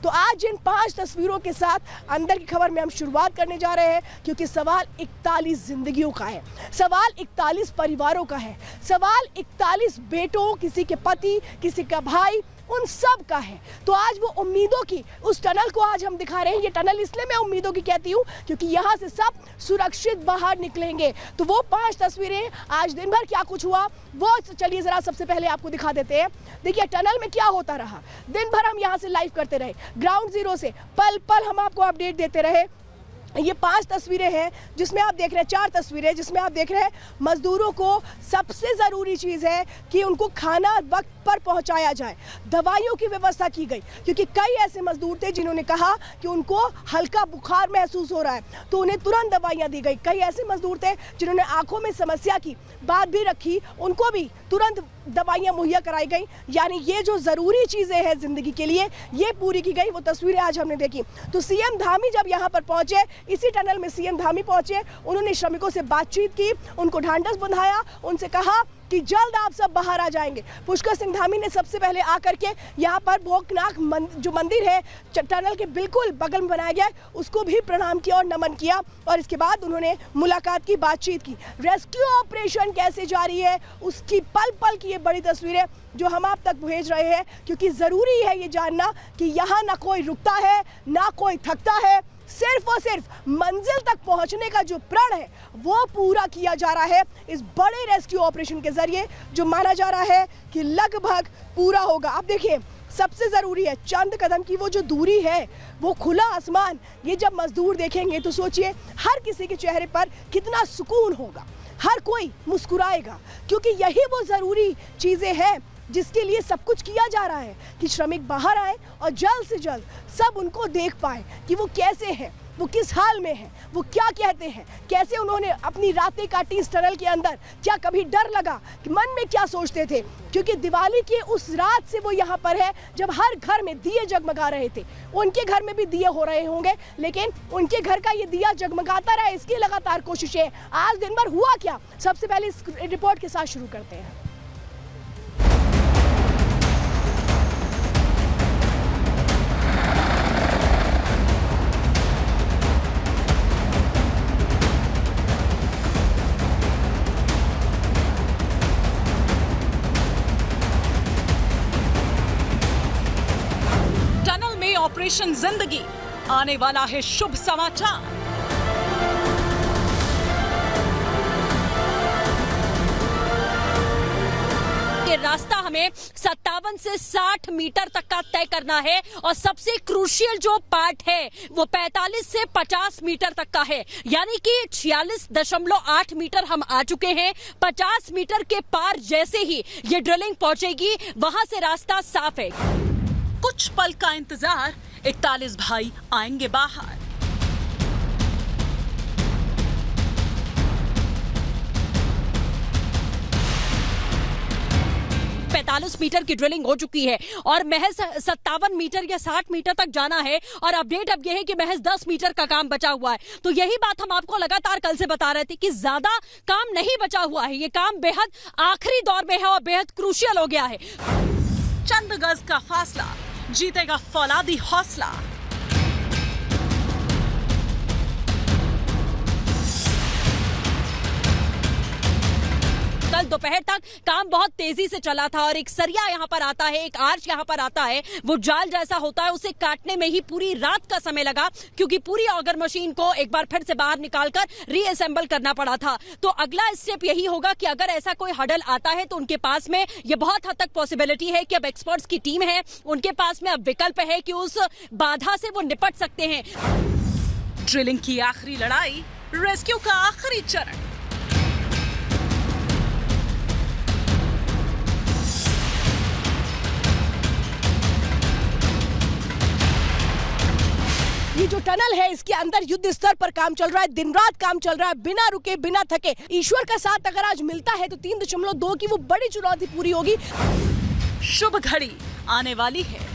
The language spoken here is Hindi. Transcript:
तो आज इन 5 तस्वीरों के साथ अंदर की खबर में हम शुरुआत करने जा रहे हैं, क्योंकि सवाल 41 जिंदगियों का है, सवाल 41 परिवारों का है, सवाल 41 बेटों, किसी के पति, किसी का भाई, उन सब का है। तो आज वो उम्मीदों की उस टनल को आज हम दिखा रहे हैं। ये टनल इसलिए मैं उम्मीदों की कहती हूँ क्योंकि यहाँ से सब सुरक्षित बाहर निकलेंगे। तो वो 5 तस्वीरें, आज दिन भर क्या कुछ हुआ वो चलिए जरा सबसे पहले आपको दिखा देते हैं। देखिए टनल में क्या होता रहा, दिन भर हम यहाँ से लाइव करते रहे, ग्राउंड जीरो से पल पल हम आपको अपडेट देते रहे। ये 5 तस्वीरें हैं जिसमें आप देख रहे हैं, 4 तस्वीरें जिसमें आप देख रहे हैं मजदूरों को सबसे ज़रूरी चीज़ है कि उनको खाना वक्त पर पहुंचाया जाए, दवाइयों की व्यवस्था की गई, क्योंकि कई ऐसे मजदूर थे जिन्होंने कहा कि उनको हल्का बुखार महसूस हो रहा है तो उन्हें तुरंत दवाइयाँ दी गई। कई ऐसे मजदूर थे जिन्होंने आंखों में समस्या की बात भी रखी, उनको भी तुरंत दवाइयाँ मुहैया कराई गई। यानी ये जो ज़रूरी चीज़ें हैं ज़िंदगी के लिए ये पूरी की गई। वो तस्वीरें आज हमने देखी। तो सीएम धामी जब यहाँ पर पहुँचे, इसी टनल में सीएम धामी पहुँचे, उन्होंने श्रमिकों से बातचीत की, उनको ढांढस बंधाया, उनसे कहा कि जल्द आप सब बाहर आ जाएंगे। पुष्कर सिंह धामी ने सबसे पहले आकर के यहाँ पर भोगनाथ जो मंदिर है टनल के बिल्कुल बगल में बनाया गया है, उसको भी प्रणाम किया और नमन किया, और इसके बाद उन्होंने मुलाकात की, बातचीत की। रेस्क्यू ऑपरेशन कैसे जारी है उसकी पल पल की ये बड़ी तस्वीरें जो हम आप तक भेज रहे हैं, क्योंकि ज़रूरी है ये जानना कि यहाँ ना कोई रुकता है ना कोई थकता है, सिर्फ और सिर्फ मंजिल तक पहुंचने का जो प्रण है वो पूरा किया जा रहा है इस बड़े रेस्क्यू ऑपरेशन के जरिए, जो माना जा रहा है कि लगभग पूरा होगा। आप देखिए सबसे ज़रूरी है चंद कदम की वो जो दूरी है, वो खुला आसमान, ये जब मजदूर देखेंगे तो सोचिए हर किसी के चेहरे पर कितना सुकून होगा, हर कोई मुस्कुराएगा, क्योंकि यही वो ज़रूरी चीज़ें हैं जिसके लिए सब कुछ किया जा रहा है कि श्रमिक बाहर आए और जल्द से जल्द सब उनको देख पाए कि वो कैसे हैं, वो किस हाल में हैं, वो क्या कहते हैं, कैसे उन्होंने अपनी रातें काटी इस टनल के अंदर, क्या कभी डर लगा कि मन में क्या सोचते थे, क्योंकि दिवाली की उस रात से वो यहाँ पर है जब हर घर में दिए जगमगा रहे थे। उनके घर में भी दिए हो रहे होंगे, लेकिन उनके घर का ये दिया जगमगाता रहे इसकी लगातार कोशिशें। आज दिन भर हुआ क्या, सबसे पहले इस रिपोर्ट के साथ शुरू करते हैं। ऑपरेशन जिंदगी, आने वाला है शुभ समाचार। ये रास्ता हमें 57 से 60 मीटर तक का तय करना है, और सबसे क्रूशियल जो पार्ट है वो 45 से 50 मीटर तक का है, यानी कि 46.8 मीटर हम आ चुके हैं। 50 मीटर के पार जैसे ही ये ड्रिलिंग पहुंचेगी वहां से रास्ता साफ है। कुछ पल का इंतजार, 41 भाई आएंगे बाहर। मीटर की ड्रिलिंग हो चुकी है और महज 57 मीटर या 60 मीटर तक जाना है, और अपडेट अब यह है कि महज 10 मीटर का काम बचा हुआ है। तो यही बात हम आपको लगातार कल से बता रहे थे कि ज्यादा काम नहीं बचा हुआ है, ये काम बेहद आखिरी दौर में है और बेहद क्रूशियल हो गया है। चंद गज का फासला, जीतेगा फौलादी हौसला। कल दोपहर तक काम बहुत तेजी से चला था, और एक सरिया यहाँ पर आता है, एक आर्च यहाँ पर आता है, वो जाल जैसा होता है, उसे काटने में ही पूरी रात का समय लगा, क्योंकि पूरी ऑगर मशीन को एक बार फिर से बाहर निकालकर रीअसेंबल करना पड़ा था। तो अगला स्टेप यही होगा कि अगर ऐसा कोई हडल आता है तो उनके पास में ये बहुत हद तक पॉसिबिलिटी है कि अब एक्सपर्ट्स की टीम है, उनके पास में अब विकल्प है कि उस बाधा से वो निपट सकते हैं। ड्रिलिंग की आखिरी लड़ाई, रेस्क्यू का आखिरी चरण। ये जो टनल है इसके अंदर युद्ध स्तर पर काम चल रहा है, दिन रात काम चल रहा है, बिना रुके बिना थके। ईश्वर का साथ अगर आज मिलता है तो 3.2 की वो बड़ी चुनौती पूरी होगी। शुभ घड़ी आने वाली है।